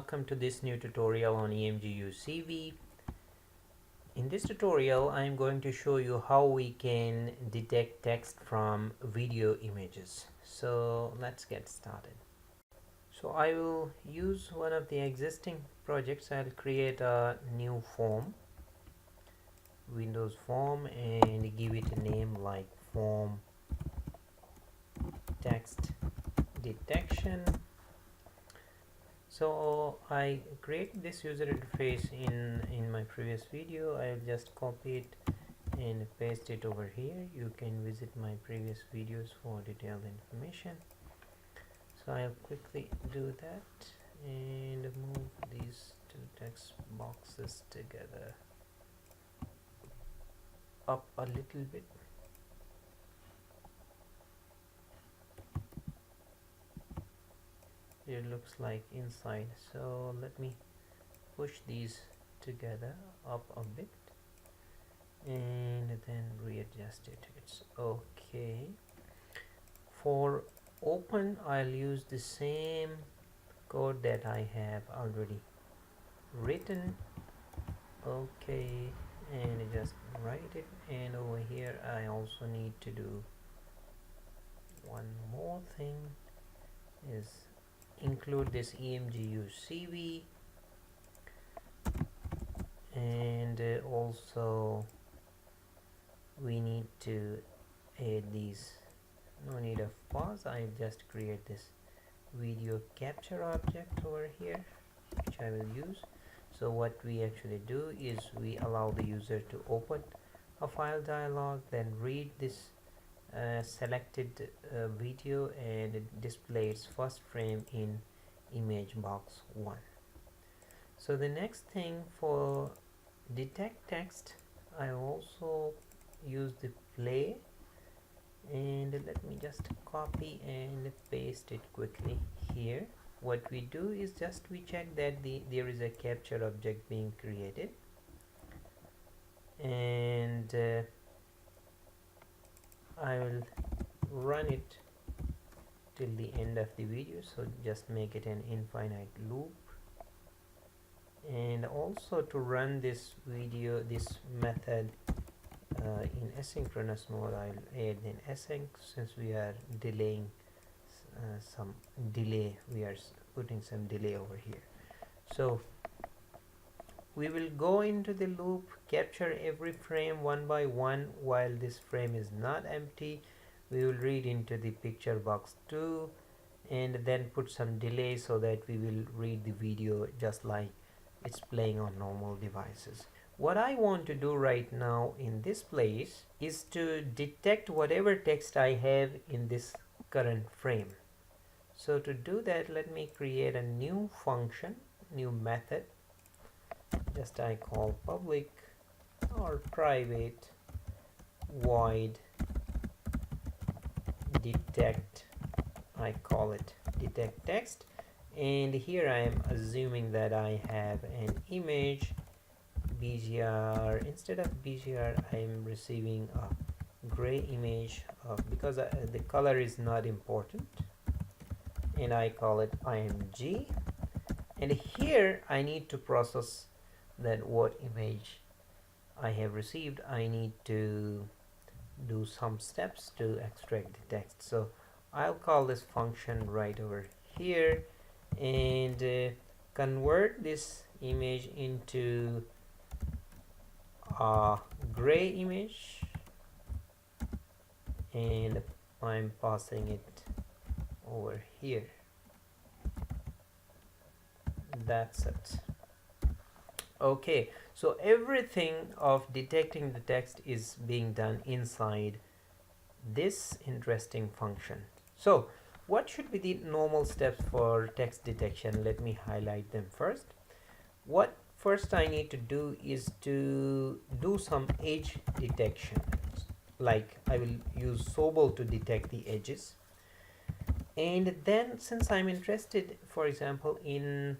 welcome to this new tutorial on Emgu CV. In this tutorial I am going to show you how we can detect text from video images. So let's get started. So I will use one of the existing projects. I'll create a new form, Windows form, and give it a name like form text detection. So I created this user interface in my previous video. I'll just copy it and paste it over here. You can visit my previous videos for detailed information. So I'll quickly do that and move these two text boxes together up a little bit. It looks like inside, so let me push these together up a bit and then readjust it. It's okay. For open, I'll use the same code that I have already written. Okay, and just write it, and over here I also need to do one more thing, is include this Emgu CV, and also we need to add these. No need of pause. I just create this video capture object over here, which I will use. So what we actually do is we allow the user to open a file dialog, then read this selected video, and it displays first frame in image box 1. So the next thing, for detect text, I also use the play, and let me just copy and paste it quickly here. What we do is just we check that there is a capture object being created, and I will run it till the end of the video. So just make it an infinite loop, and also to run this video, this method in asynchronous mode, I'll add an async. Since we are delaying some delay, we are putting some delay over here. So we will go into the loop, capture every frame one by one. While this frame is not empty, we will read into the PictureBox 2 and then put some delay so that we will read the video just like it's playing on normal devices. What I want to do right now in this place is to detect whatever text I have in this current frame. So to do that, let me create a new function, new method. Just I call public or private void detect. I call it detect text, and here I am assuming that I have an image BGR. Instead of BGR, I am receiving a gray image because the color is not important, and I call it IMG. And here I need to process that what image I have received. I need to do some steps to extract the text. So I'll call this function right over here and convert this image into a gray image, and I'm passing it over here. That's it. Okay, so everything of detecting the text is being done inside this interesting function. So what should be the normal steps for text detection? Let me highlight them first. What first I need to do is to do some edge detection. Like I will use Sobel to detect the edges, and then since I'm interested, for example, in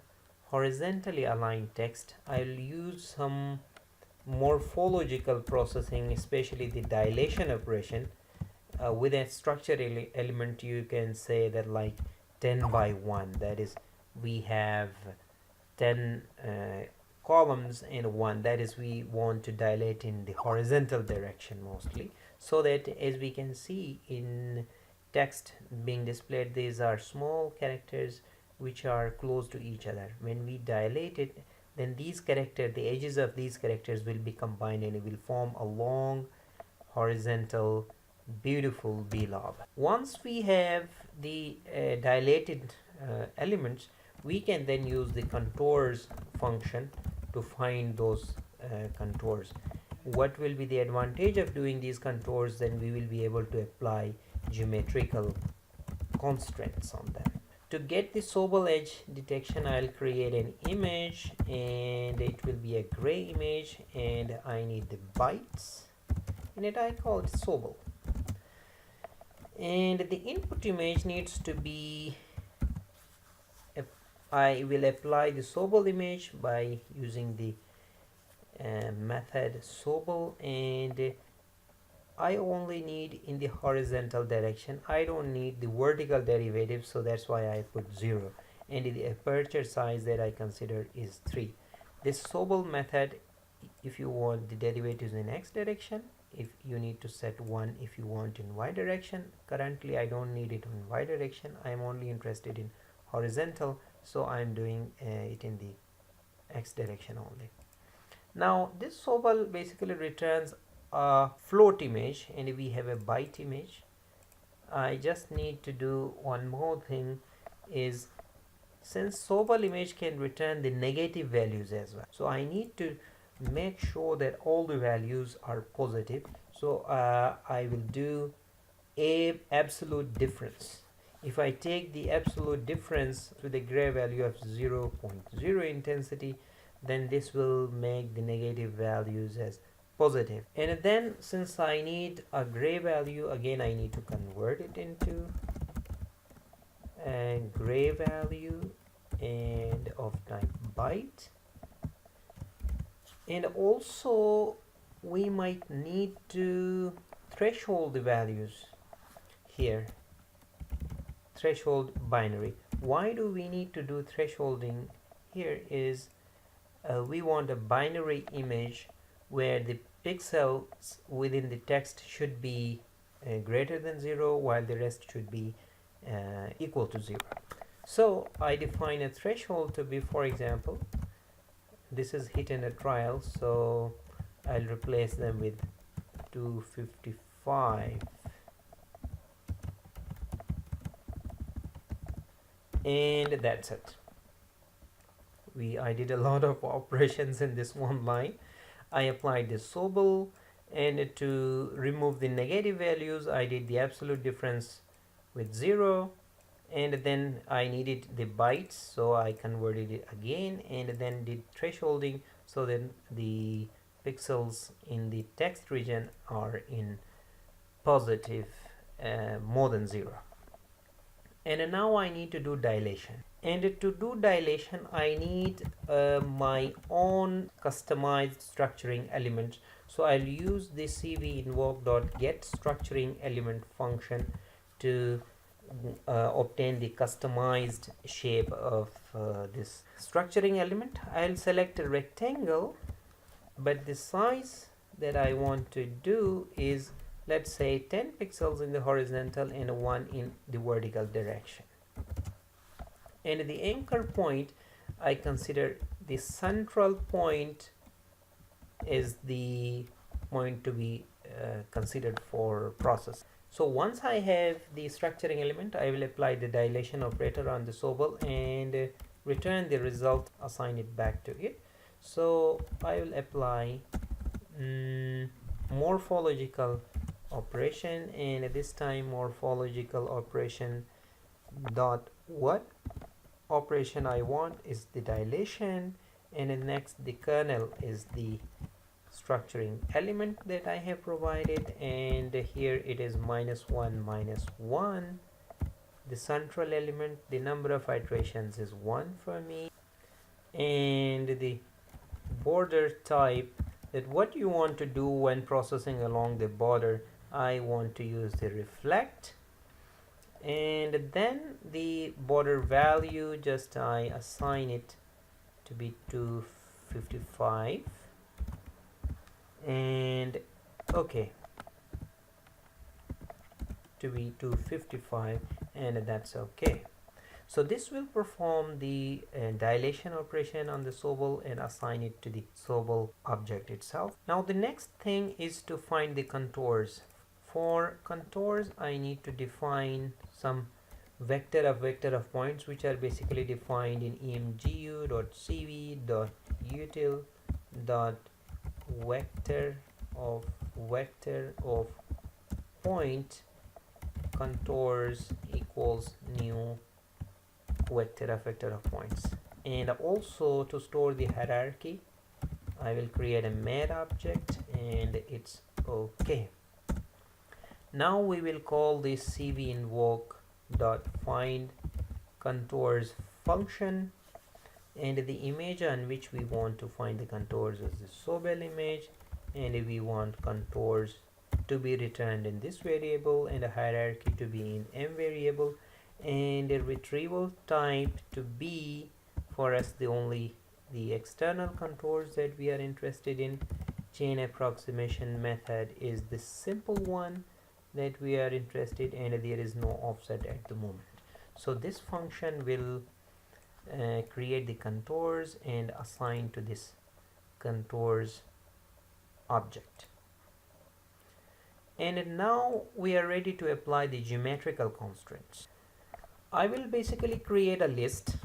horizontally aligned text, I'll use some morphological processing, especially the dilation operation. With a structured element, you can say that like 10 by 1, that is, we have 10 columns and 1, that is we want to dilate in the horizontal direction mostly, so that as we can see in text being displayed, these are small characters which are close to each other. When we dilate it, then these characters, the edges of these characters will be combined and it will form a long horizontal beautiful blob. Once we have the dilated elements, we can then use the contours function to find those contours. What will be the advantage of doing these contours? Then we will be able to apply geometrical constraints on them. To get the Sobel edge detection, I'll create an image and it will be a gray image, and I need the bytes in it. I call it Sobel, and the input image needs to be, I will apply the Sobel image by using the method Sobel, and I only need in the horizontal direction. I don't need the vertical derivative, so that's why I put 0, and the aperture size that I consider is 3. This Sobel method, if you want the derivatives in x direction, if you need to set 1 if you want in y direction. Currently I don't need it in y direction, I am only interested in horizontal, so I am doing it in the x direction only. Now this Sobel basically returns a float image, and we have a byte image. I just need to do one more thing, is since Sobel image can return the negative values as well, so I need to make sure that all the values are positive. So I will do a absolute difference. If I take the absolute difference with a gray value of 0.0 intensity, then this will make the negative values as positive. And then since I need a gray value, again I need to convert it into a gray value and of type byte. And also we might need to threshold the values here, threshold binary. Why do we need to do thresholding here? Is we want a binary image where the pixels within the text should be greater than 0, while the rest should be equal to 0. So I define a threshold to be, for example, this is hit and a trial, so I'll replace them with 255, and that's it. I did a lot of operations in this one line. I applied the Sobel, and to remove the negative values I did the absolute difference with 0, and then I needed the bytes, so I converted it again, and then did thresholding so that the pixels in the text region are in positive more than 0. And now I need to do dilation, and to do dilation I need my own customized structuring element. So I'll use the cv invoke.get structuring element function to obtain the customized shape of this structuring element. I'll select a rectangle, but the size that I want to do is, let's say, 10 pixels in the horizontal and 1 in the vertical direction. And the anchor point, I consider the central point is the point to be considered for process. So once I have the structuring element, I will apply the dilation operator on the Sobel and return the result, assign it back to it. So I will apply morphological operation, and this time morphological operation dot what operation I want is the dilation, and then next the kernel is the structuring element that I have provided, and here it is -1 -1. The central element, the number of iterations is 1 for me, and the border type, that what you want to do when processing along the border, I want to use the reflect, and then the border value, just I assign it to be 255, and okay, to be 255, and that's okay. So this will perform the dilation operation on the Sobel and assign it to the Sobel object itself. Now the next thing is to find the contours. For contours, I need to define some vector of points, which are basically defined in emgu.cv.util.vector of point contours equals new vector of points. And also, to store the hierarchy, I will create a math object, and it's okay. Now we will call this cv invoke dot find contours function, and the image on which we want to find the contours is the Sobel image, and we want contours to be returned in this variable and a hierarchy to be in m variable, and a retrieval type to be for us the external contours that we are interested in. Chain approximation method is the simple one that we are interested in, and there is no offset at the moment. So this function will create the contours and assign to this contours object. And now we are ready to apply the geometrical constraints. I will basically create a list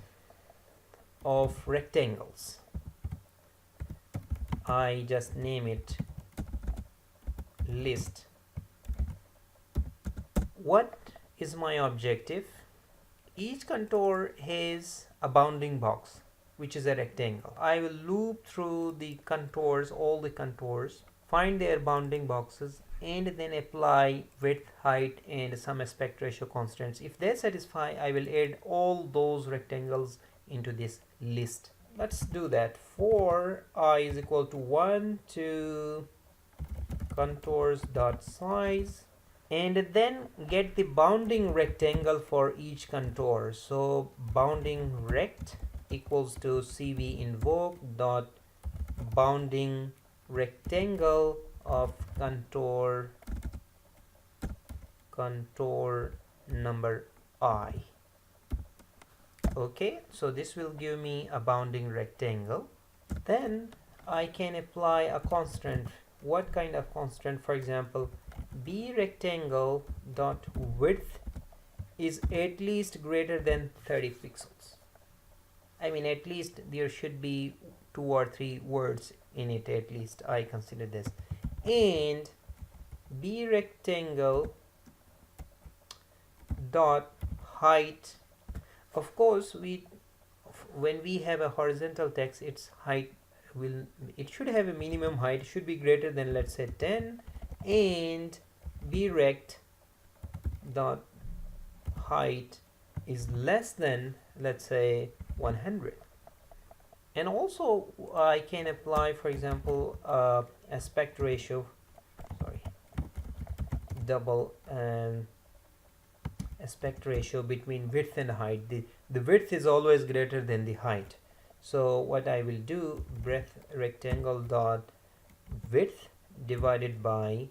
of rectangles. I just name it list. What is my objective? Each contour has a bounding box, which is a rectangle. I will loop through the contours, all the contours, find their bounding boxes, and then apply width, height, and some aspect ratio constants. If they satisfy, I will add all those rectangles into this list. Let's do that. For I is equal to 1 to contours dot size, and then get the bounding rectangle for each contour. So bounding rect equals to cv invoke dot bounding rectangle of contour number I. Okay, so this will give me a bounding rectangle. Then I can apply a constant. What kind of constant? For example, b rectangle dot width is at least greater than 30 pixels. I mean, at least there should be 2 or 3 words in it, at least I consider this. And b rectangle dot height, of course, when we have a horizontal text, its height it should have a minimum height, it should be greater than, let's say, 10, and b rect dot height is less than, let's say, 100. And also I can apply, for example, aspect ratio, double aspect ratio between width and height. The width is always greater than the height. So what I will do, breadth rectangle dot width divided by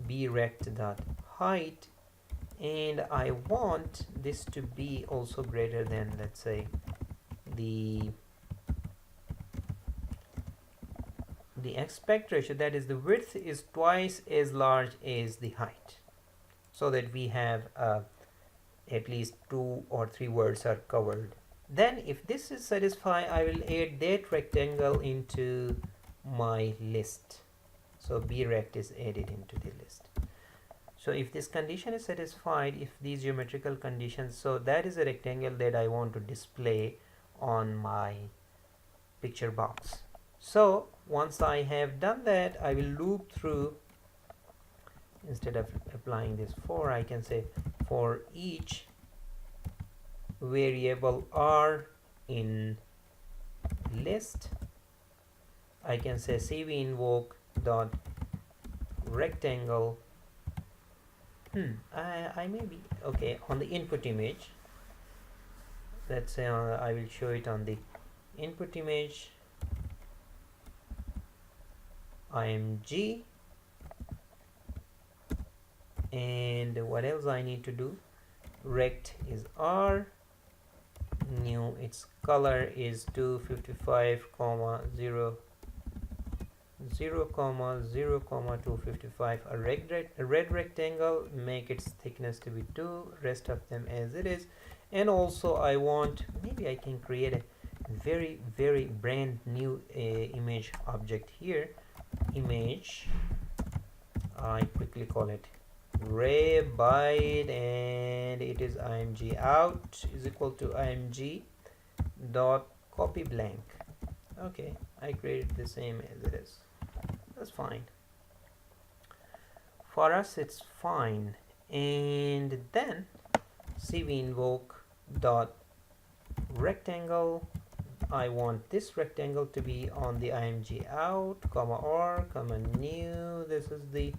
b rect dot height, and I want this to be also greater than, let's say, the aspect ratio, that is the width is twice as large as the height, so that we have at least 2 or 3 words are covered. Then if this is satisfied, I will add that rectangle into my list. So b rect is added into the list. So if this condition is satisfied, if these geometrical conditions, so that is a rectangle that I want to display on my picture box. So once I have done that, I will loop through. Instead of applying this for, I can say for each variable r in list, I can say cv invoke dot rectangle. I may be okay on the input image. Let's say I will show it on the input image img, and what else I need to do? Rect is r, new, its color is 255 comma 0 0 comma 0 comma 255, a red rectangle, make its thickness to be 2, rest of them as it is. And also I want, maybe I can create a very brand new image object here, image, I quickly call it ray byte, and it is img out is equal to img dot copy blank. Okay, I created the same as it is. That's fine. For us it's fine. And then CV invoke dot rectangle, I want this rectangle to be on the img out comma r comma new, this is the,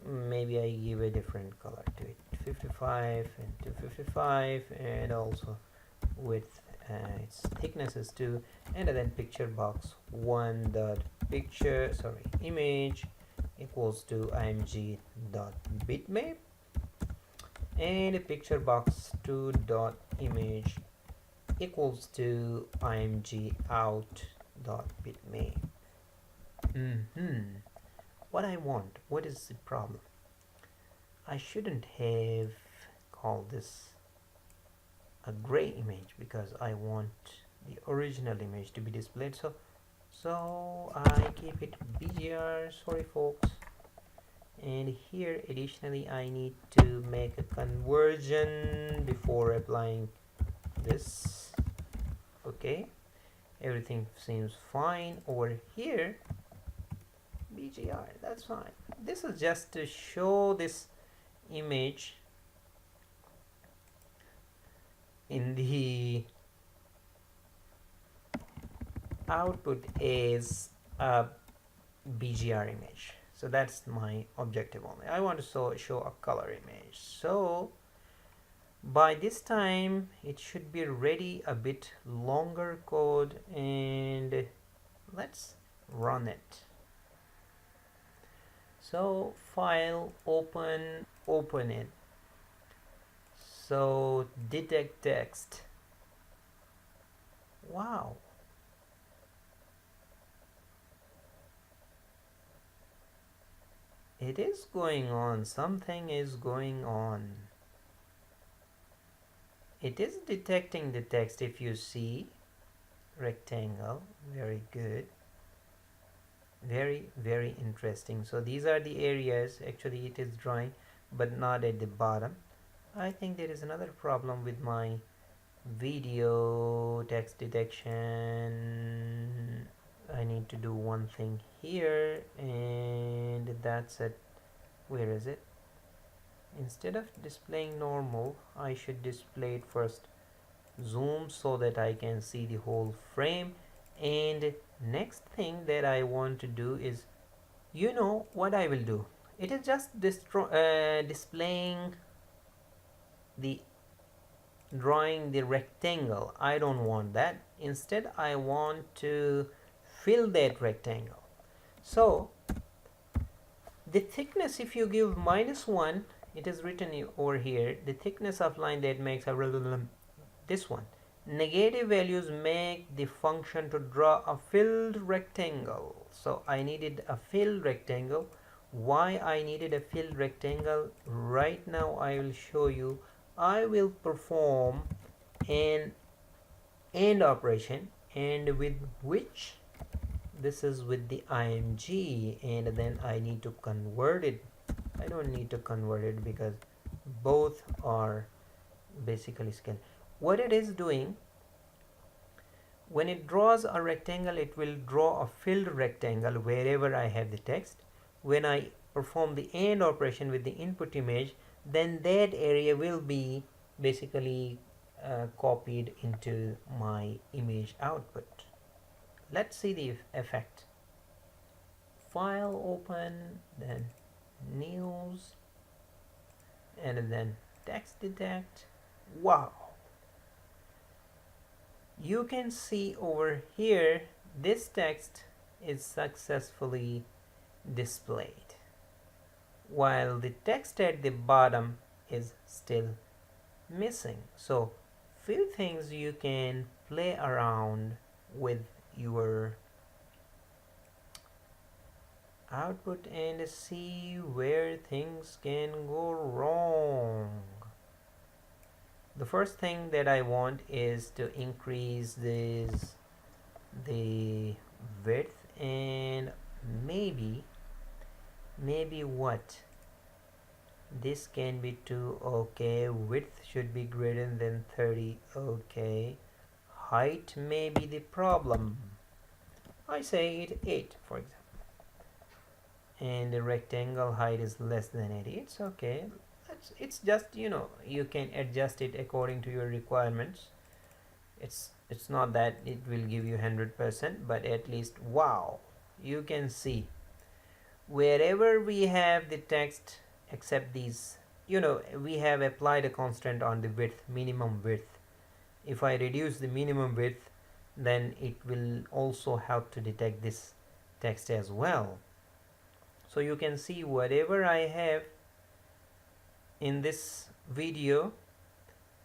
maybe I give a different color to it, 55 and 255, and also width, its thickness is 2, and then PictureBox 1 dot picture, sorry, image equals to img dot bitmap, and PictureBox 2 dot image equals to img out dot bitmap. What I want, what is the problem? I shouldn't have called this a gray image because I want the original image to be displayed, so I keep it BGR, sorry folks. And here additionally I need to make a conversion before applying this. Okay, everything seems fine over here, BGR, that's fine. This is just to show this image in the output is a BGR image. So that's my objective only. I want to show a color image. So by this time it should be ready, a bit longer code, and let's run it. So file, open it. So detect text. Wow. It is going on, something is going on. It is detecting the text, if you see, rectangle, very good. Very interesting. So these are the areas, actually it is drawing but not at the bottom. I think there is another problem with my video text detection. I need to do one thing here, and that's it. Where is it? Instead of displaying normal, I should display it first zoom so that I can see the whole frame. And next thing that I want to do is, you know what I will do? It is just displaying the drawing the rectangle. I don't want that. Instead I want to fill that rectangle. So the thickness, if you give -1, it is written over here, the thickness of line that makes a this one. Negative values make the function to draw a filled rectangle. So I needed a filled rectangle. Why I needed a filled rectangle? Right now I will show you. I will perform an AND operation, and with which, this is with the img, and then I need to convert it. I don't need to convert it because both are basically scale. What it is doing, when it draws a rectangle, it will draw a filled rectangle wherever I have the text. When I perform the AND operation with the input image, then that area will be basically copied into my image output. Let's see the effect. File, open, then news, and then text detect. Wow, you can see over here this text is successfully displayed, while the text at the bottom is still missing. So few things you can play around with your output and see where things can go wrong. The first thing that I want is to increase the width, and maybe what this can be 2. Okay, width should be greater than 30. Okay, height may be the problem. I say it 8 for example, and the rectangle height is less than 80. It's okay. It's just, you can adjust it according to your requirements. It's not that it will give you 100%, but at least, wow, you can see wherever we have the text except these, we have applied a constant on the width, minimum width. If I reduce the minimum width, then it will also help to detect this text as well. So you can see whatever I have in this video,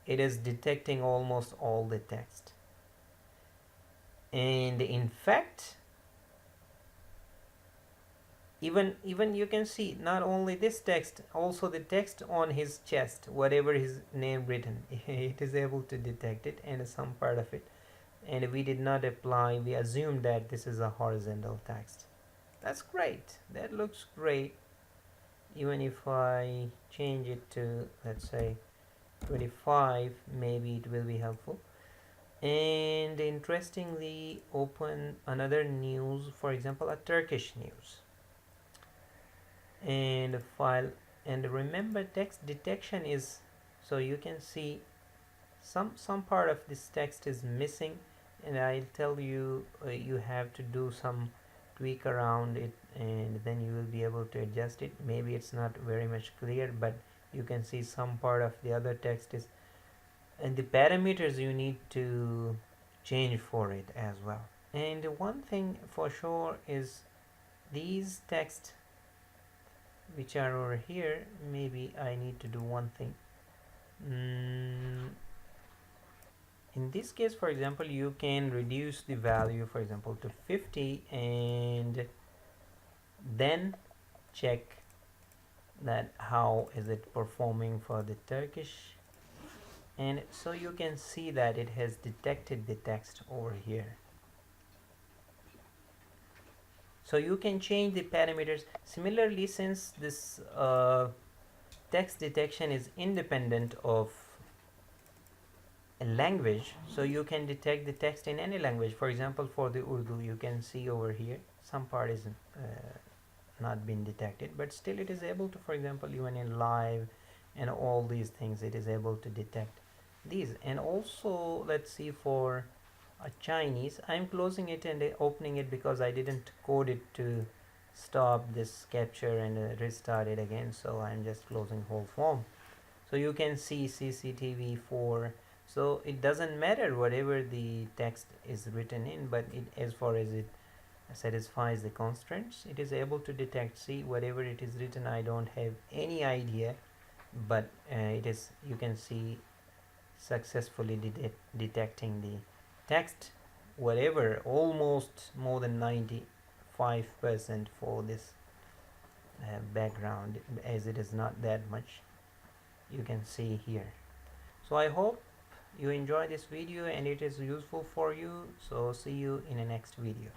it is detecting almost all the text. And in fact, even you can see not only this text, also the text on his chest, whatever his name written, it is able to detect it, and some part of it. And we did not apply, we assumed that this is a horizontal text. That's great, that looks great. Even if I change it to, let's say, 25, maybe it will be helpful. And interestingly, open another news, for example, a Turkish news, and file, and remember text detection is, so you can see some part of this text is missing, and I'll tell you, you have to do some tweak around it, and then you will be able to adjust it. Maybe it's not very much clear, but you can see some part of the other text is, and the parameters you need to change for it as well. And one thing for sure is these text which are over here, maybe I need to do one thing. In this case, for example, you can reduce the value, for example, to 50, and then check that how is it performing for the Turkish. And so you can see that it has detected the text over here. So you can change the parameters. Similarly, since this text detection is independent of a language, so you can detect the text in any language. For example, for the Urdu, you can see over here some part is not been detected, but still it is able to, for example, even in live and all these things, it is able to detect these. And also, let's see, for a Chinese, I'm closing it and opening it because I didn't code it to stop this capture and restart it again, so I'm just closing whole form. So you can see CCTV 4. So it doesn't matter whatever the text is written in, but as far as it satisfies the constraints, it is able to detect. See, whatever it is written, I don't have any idea, but it is, you can see, successfully detecting the text, whatever, almost more than 95% for this background, as it is not that much, you can see here. So I hope you enjoy this video and it is useful for you. So see you in the next video.